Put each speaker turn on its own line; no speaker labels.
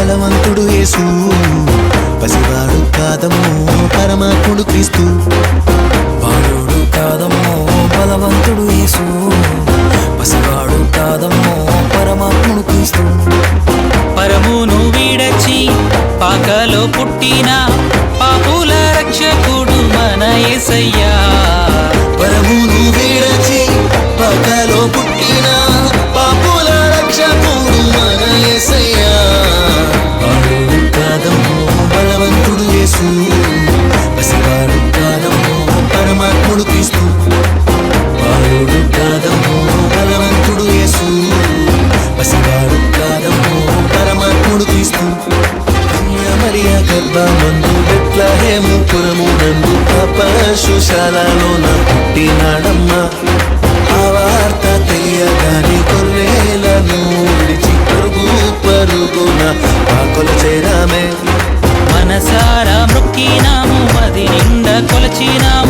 బలవంతుడు యేసు, పసివాడు కాదమ్మో పరమాత్ముడు క్రీస్తు.
బాలుడు కాదమ్మో బలవంతుడు యేసు, పసివాడు కాదమ్మో పరమాత్ముడు క్రీస్తు.
పరమును వీడచి పాకలో పుట్టిన పాపుల రక్షకుడు మన యేసయ్యా.
పరమును వీడచి పాకలో పుట్టిన పాపుల రక్షకుడు మన యేసయ్యా. బాలుడు కాదమ్మో బలవంతుడు యేసు, పసివాడు కాదమ్మో పరమాత్ముడు క్రీస్తు. బాలుడు కాదమ్మో బలవంతుడు యేసు, పసివాడు కాదమ్మో పరమాత్ముడు క్రీస్తు. మరియ గర్భమందు బెత్లెహేము పురమునందు పశుశాలలోన పుట్టినాడమ్మా. ఆ వార్త తెలియగానే గొర్రెలను విడిచి పరుగున పాకలు చేరామే.
మనసారా మొక్కినాము, మది నిండా కొలచినాము,